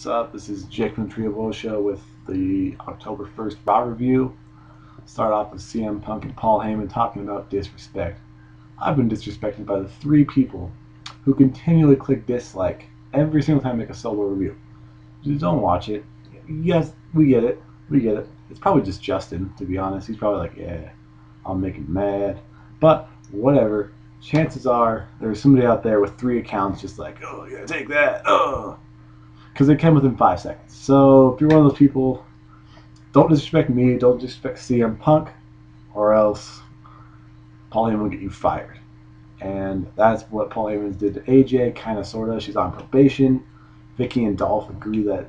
What's up? This is Jake from the Trio Show with the October 1st Raw review. Start off with CM Punk and Paul Heyman talking about disrespect. I've been disrespected by the three people who continually click dislike every single time I make a solo review. Just don't watch it. Yes, we get it. We get it. It's probably just Justin, to be honest. He's probably like, yeah, I'll make him mad. But whatever. Chances are there's somebody out there with 3 accounts just like, oh, yeah, take that. Oh. Because it came within 5 seconds. So if you're one of those people, don't disrespect me, don't disrespect CM Punk, or else Paul Heyman will get you fired. And that's what Paul Heyman did to AJ, kind of, sort of. She's on probation. Vicky and Dolph agree that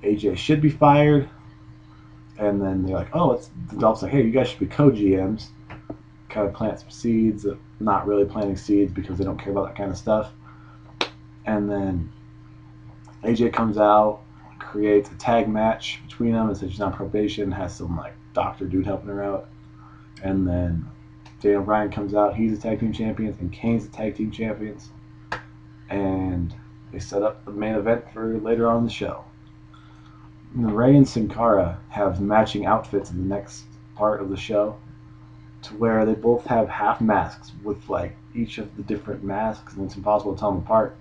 AJ should be fired. And then they're like, oh, Dolph's like, hey, you guys should be co-GMs. Kind of plant some seeds, not really planting seeds because they don't care about that kind of stuff. And then AJ comes out, creates a tag match between them, and says she's on probation, has some like doctor dude helping her out. And then Daniel Bryan comes out, he's the tag team champions, and Kane's the tag team champions. And they set up the main event for later on in the show. And Ray and Sin Cara have matching outfits in the next part of the show, to where they both have half masks with like each of the different masks, and it's impossible to tell them apart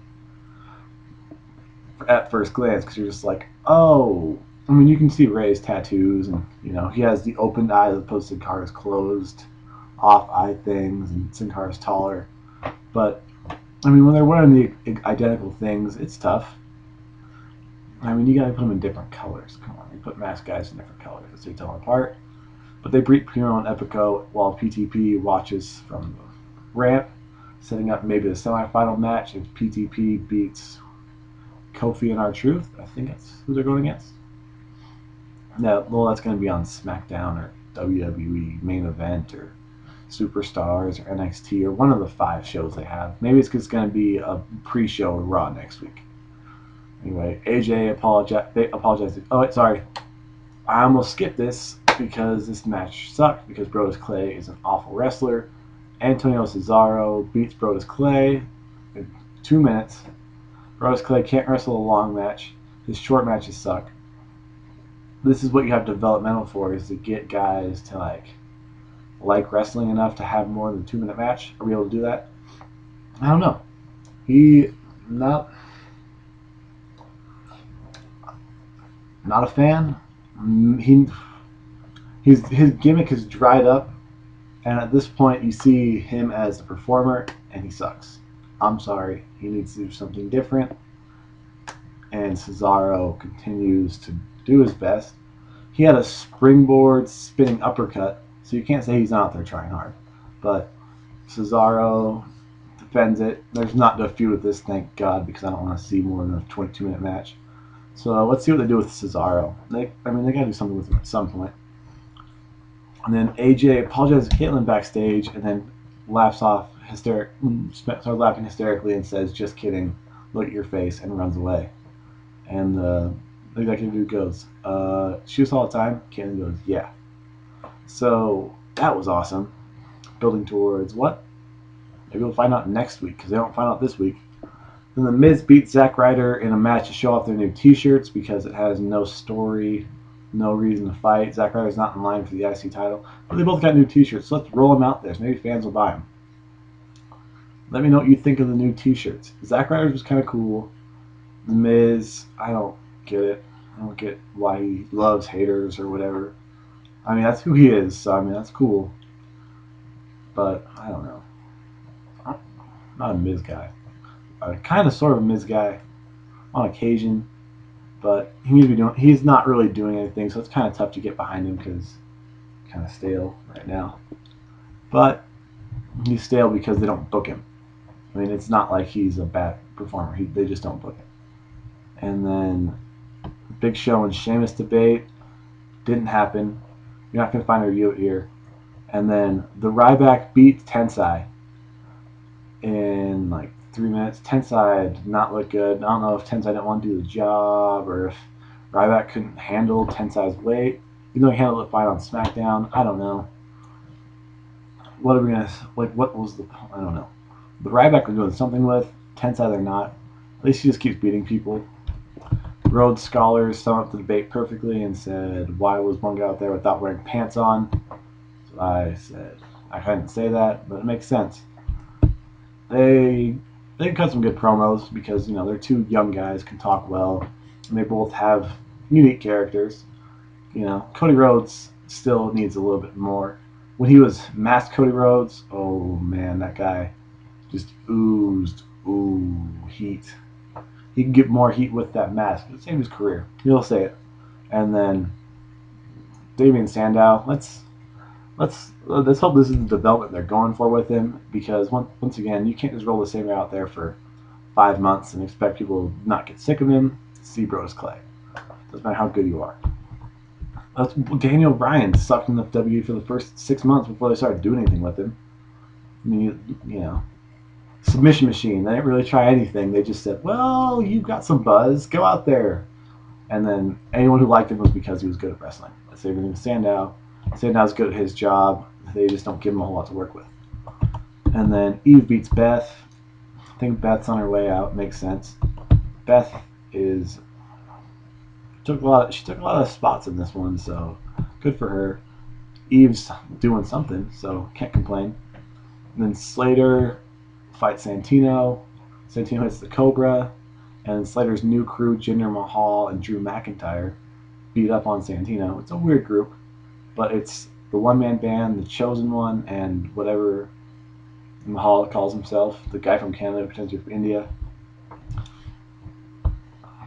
at first glance, because you're just like, oh, I mean, you can see Ray's tattoos, and you know he has the opened eye as opposed to Sin Cara's closed off eye things, and Sin Cara's taller. But I mean, when they're wearing the identical things, it's tough. I mean, you gotta put them in different colors. Come on, you put masked guys in different colors, so you tell them apart. But they beat Primo and Epico while PTP watches from the ramp, setting up maybe the semifinal match if PTP beats Kofi and R-Truth. I think that's who they're going against. No, well, that's going to be on SmackDown or WWE main event or Superstars or NXT or one of the 5 shows they have. Maybe it's going to be a pre-show with Raw next week. Anyway, AJ apologized. Oh, wait, sorry. I almost skipped this because this match sucked because Brodus Clay is an awful wrestler. Antonio Cesaro beats Brodus Clay in 2 minutes. Brodus Clay can't wrestle a long match. His short matches suck. This is what you have developmental for, is to get guys to like wrestling enough to have more than a 2-minute match. Are we able to do that? I don't know. Not a fan. His gimmick is dried up, and at this point you see him as a performer, and he sucks. I'm sorry. He needs to do something different. And Cesaro continues to do his best. He had a springboard spinning uppercut, so you can't say he's not out there trying hard. But Cesaro defends it. There's not a feud with this, thank God, because I don't want to see more than a 22-minute match. So let's see what they do with Cesaro. They got to do something with him at some point. And then AJ apologizes to Caitlyn backstage, and then starts laughing hysterically and says, "Just kidding, look at your face," and runs away. And the executive dude goes, "Shoot us all the time?" Caitlyn goes, "Yeah." So that was awesome. Building towards what? Maybe we'll find out next week, because they don't find out this week. Then The Miz beats Zack Ryder in a match to show off their new t-shirts because it has no story, no reason to fight. Zack Ryder's not in line for the IC title, but they both got new t-shirts, so let's roll them out there. So maybe fans will buy them. Let me know what you think of the new t-shirts. Zack Ryder's was kind of cool. The Miz, I don't get it. I don't get why he loves haters or whatever. I mean, that's who he is, so I mean, that's cool. But I don't know. I'm not a Miz guy. I'm kind of sort of a Miz guy on occasion, but he's not really doing anything, so it's kind of tough to get behind him because he's kind of stale right now. But he's stale because they don't book him. I mean, it's not like he's a bad performer. They just don't book him. And then Big Show and Sheamus debate didn't happen. You're not going to find a review here. And then the Ryback beat Tensai in like 3 minutes. Tensai did not look good. I don't know if Tensai didn't want to do the job or if Ryback couldn't handle Tensai's weight. Even though he handled it fine on SmackDown, I don't know. What are we gonna like? What was the? I don't know. The Ryback was doing something with Tensai. They're not. At least he just keeps beating people. Rhodes scholars sum up the debate perfectly and said, why was one guy out there without wearing pants on? So I said, I couldn't say that, but it makes sense. They cut some good promos because, you know, they're two young guys, can talk well, and they both have unique characters. You know, Cody Rhodes still needs a little bit more. When he was masked Cody Rhodes, oh man, that guy just oozed heat. He can get more heat with that mask. It saved his career. He'll say it. And then Damian Sandow. Let's hope this is the development they're going for with him, because once again, you can't just roll the same guy out there for 5 months and expect people to not get sick of him. See Brodus Clay. Doesn't matter how good you are. Daniel Bryan sucked in the WWE for the first 6 months before they started doing anything with him. I mean, you know, submission machine. They didn't really try anything. They just said, well, you've got some buzz. Go out there. And then anyone who liked him was because he was good at wrestling. Same thing with Sandow. Sandow's good at his job. They just don't give him a whole lot to work with. And then Eve beats Beth. I think Beth's on her way out. Makes sense. Beth she took a lot of spots in this one, so good for her. Eve's doing something, so can't complain. And then Slater fights Santino. Santino hits the Cobra, and Slater's new crew, Jinder Mahal and Drew McIntyre, beat up on Santino. It's a weird group, but it's the one-man band, the Chosen One, and whatever Mahal calls himself, the guy from Canada who pretends to be from India.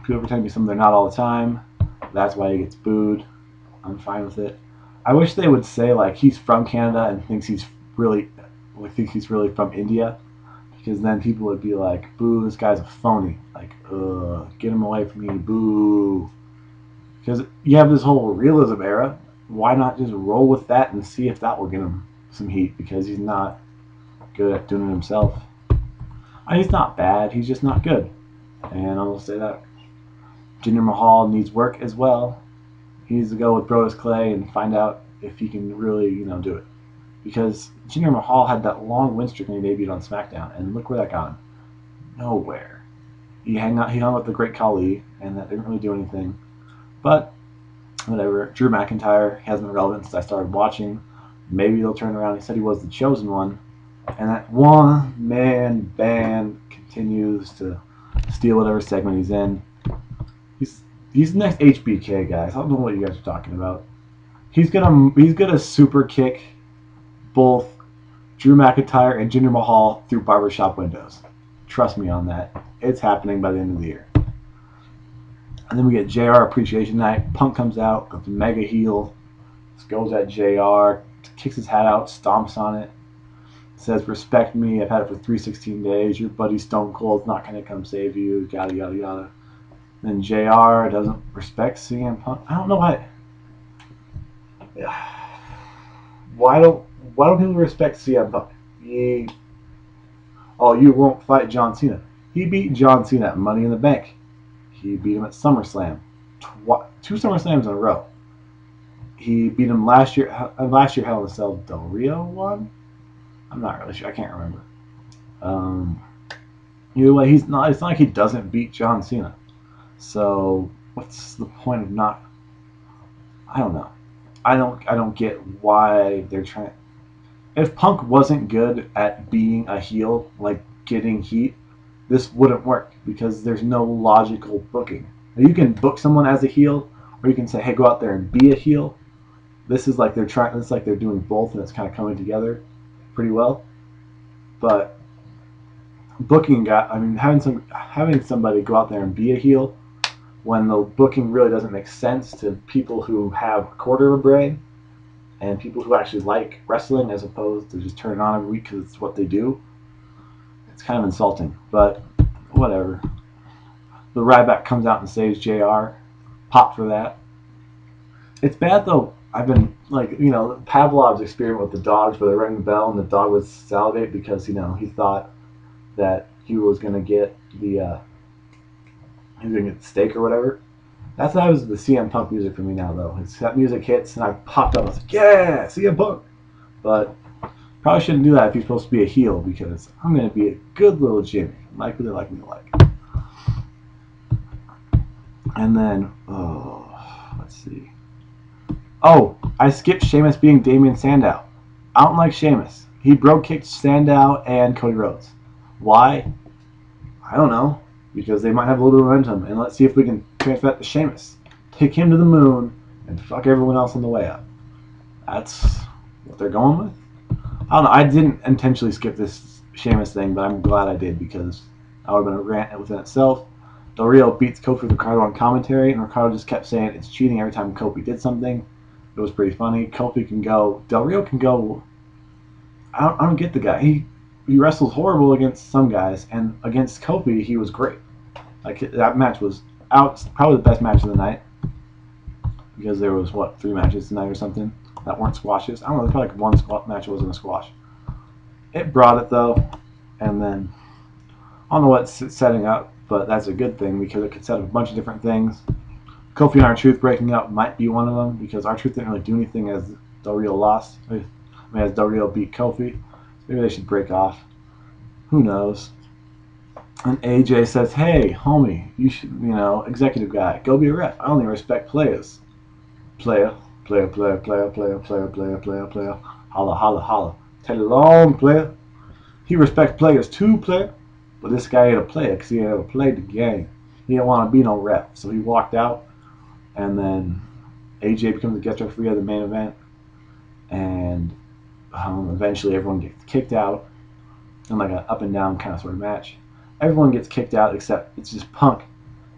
People pretend to be something they're not all the time. That's why he gets booed. I'm fine with it. I wish they would say like he's from Canada and thinks he's really from India, because then people would be like, boo, this guy's a phony. Like, get him away from me, boo. Because you have this whole realism era. Why not just roll with that and see if that will get him some heat? Because he's not good at doing it himself. He's not bad. He's just not good. And I will say that. Jinder Mahal needs work as well. He needs to go with Brodus Clay and find out if he can really, you know, do it. Because Jinder Mahal had that long win streak when he debuted on SmackDown, and look where that got him. Nowhere. He hung with the Great Khali, and that didn't really do anything. But whatever. Drew McIntyre hasn't been relevant since I started watching. Maybe he'll turn around. He said he was the chosen one, and that one-man band continues to steal whatever segment he's in. He's the next HBK, guys. I don't know what you guys are talking about. He's gonna super kick both Drew McIntyre and Jinder Mahal through barbershop windows. Trust me on that. It's happening by the end of the year. And then we get JR Appreciation Night. Punk comes out, goes mega heel, goes at JR, kicks his hat out, stomps on it, says, respect me, I've had it for 316 days, your buddy Stone Cold's not going to come save you, yada yada yada. Then JR doesn't respect CM Punk. I don't know why. Why don't people respect CM Punk? You won't fight John Cena. He beat John Cena at Money in the Bank. He beat him at SummerSlam. 2 SummerSlams in a row. He beat him last year. Last year, Hell in a Cell Del Rio won. I'm not really sure. I can't remember. Either way, it's not like he doesn't beat John Cena. So what's the point of not? I don't know. I don't get why they're trying. If Punk wasn't good at being a heel, like getting heat, this wouldn't work, because there's no logical booking. You can book someone as a heel, or you can say, hey, go out there and be a heel. This is like they're doing both, and it's kind of coming together pretty well. But booking having somebody go out there and be a heel when the booking really doesn't make sense to people who have a quarter of a brain and people who actually like wrestling, as opposed to just turning on every week because it's what they do. It's kind of insulting, but whatever. The Ryback comes out and saves JR. Pop for that. It's bad though. I've been Pavlov's experiment with the dogs, where they rang the bell and the dog would salivate because he thought that he was gonna get the steak or whatever. That was the CM Punk music for me now, though. That music hits and I popped up. I was like, yeah, CM Punk. But probably shouldn't do that if you're supposed to be a heel, because I'm gonna be a good little Jimmy. Like who they like me to like. And then, oh, let's see. Oh, I skipped Sheamus being Damian Sandow. I don't like Sheamus. He broke kicked Sandow and Cody Rhodes. Why? I don't know. Because they might have a little momentum. And let's see if we can transfer that to Sheamus. Take him to the moon and fuck everyone else on the way up. That's what they're going with. I don't know. I didn't intentionally skip this Sheamus thing, but I'm glad I did because that would have been a rant within itself. Del Rio beats Kofi with Ricardo on commentary, and Ricardo just kept saying it's cheating every time Kofi did something. It was pretty funny. Kofi can go. Del Rio can go. I don't get the guy. He wrestles horrible against some guys, and against Kofi he was great. Like that match was out, probably the best match of the night because there was what 3 matches tonight or something that weren't squashes. I don't know. There's probably like one match that wasn't a squash. It brought it though, and then I don't know what it's setting up, but that's a good thing because it could set up a bunch of different things. Kofi and R-Truth breaking up might be one of them because R-Truth didn't really do anything as Del Rio lost. I mean, as Del Rio beat Kofi. Maybe they should break off. Who knows? And AJ says, hey, homie, you should, executive guy, go be a ref. I only respect players. Player, player, player, player, player, player, player, player, player. Holla, holla, holla. Tell it long, player. He respects players too, player. But this guy ain't a player because he ain't ever played the game. He didn't want to be no ref. So he walked out. And then AJ becomes the guest referee of the main event. And eventually everyone gets kicked out in like an up and down kind of sort of match. Everyone gets kicked out except it's just Punk.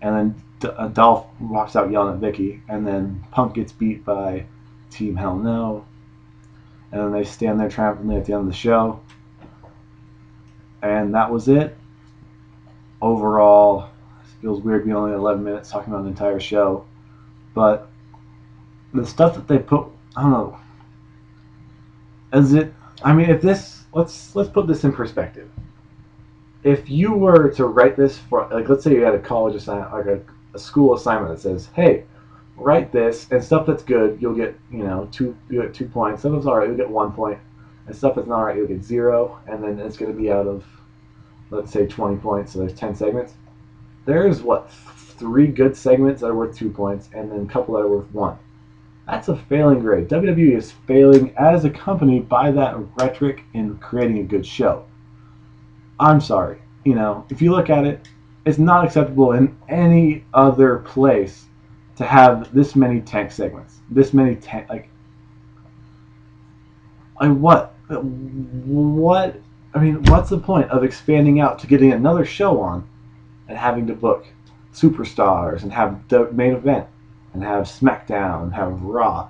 And then Dolph walks out yelling at Vicky. And then Punk gets beat by Team Hell No. And then they stand there triumphantly at the end of the show. And that was it. Overall, it feels weird being only 11 minutes talking about an entire show. But the stuff that they put, I don't know. If this, let's put this in perspective. If you were to write this for, like, let's say you had a college assignment, like a school assignment that says, hey, write this, and stuff that's good, you'll get, you'll get 2 points. Stuff that's alright, you'll get 1 point. And stuff that's not alright, you'll get 0. And then it's going to be out of, let's say, 20 points, so there's 10 segments. There's, 3 good segments that are worth 2 points, and then a couple that are worth 1. That's a failing grade. WWE is failing as a company by that rhetoric in creating a good show. I'm sorry. If you look at it, it's not acceptable in any other place to have this many tank segments. This many tank, what? What? What's the point of expanding out to getting another show on and having to book superstars and have the main event and have SmackDown and have Raw?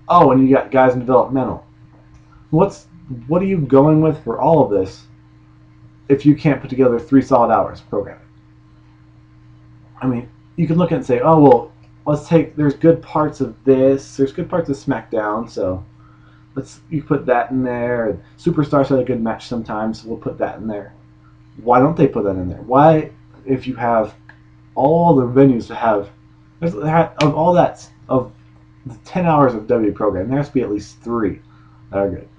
Oh, and you got guys in developmental. What are you going with for all of this if you can't put together 3 solid hours of programming? You can look at it and say, oh, well, there's good parts of this, there's good parts of SmackDown, so you put that in there. Superstars had a good match sometimes, so we'll put that in there. Why don't they put that in there? Why, if you have all the venues to have, of all that, of the 10 hours of WWE program, there has to be at least 3 that are good.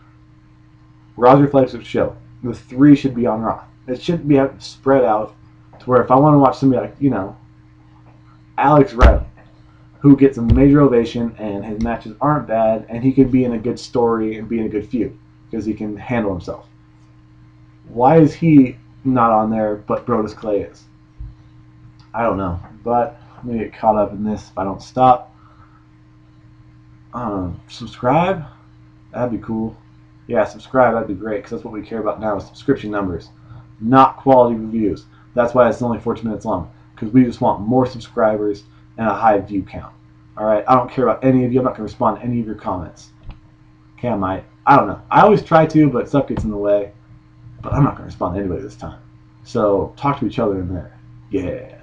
Raw's your flagship show. The 3 should be on Raw. It shouldn't be spread out to where if I want to watch somebody like, Alex Riley, who gets a major ovation and his matches aren't bad and he can be in a good story and be in a good feud because he can handle himself. Why is he not on there but Brodus Clay is? I don't know, but I'm going to get caught up in this if I don't stop. Subscribe? That'd be cool. Yeah, subscribe, that'd be great, because that's what we care about now is subscription numbers, not quality reviews. That's why it's only 14 minutes long, because we just want more subscribers and a high view count. Alright, I don't care about any of you. I'm not going to respond to any of your comments. Okay, I might. I don't know. I always try to, but stuff gets in the way. But I'm not going to respond to anybody this time. So, talk to each other in there. Yeah.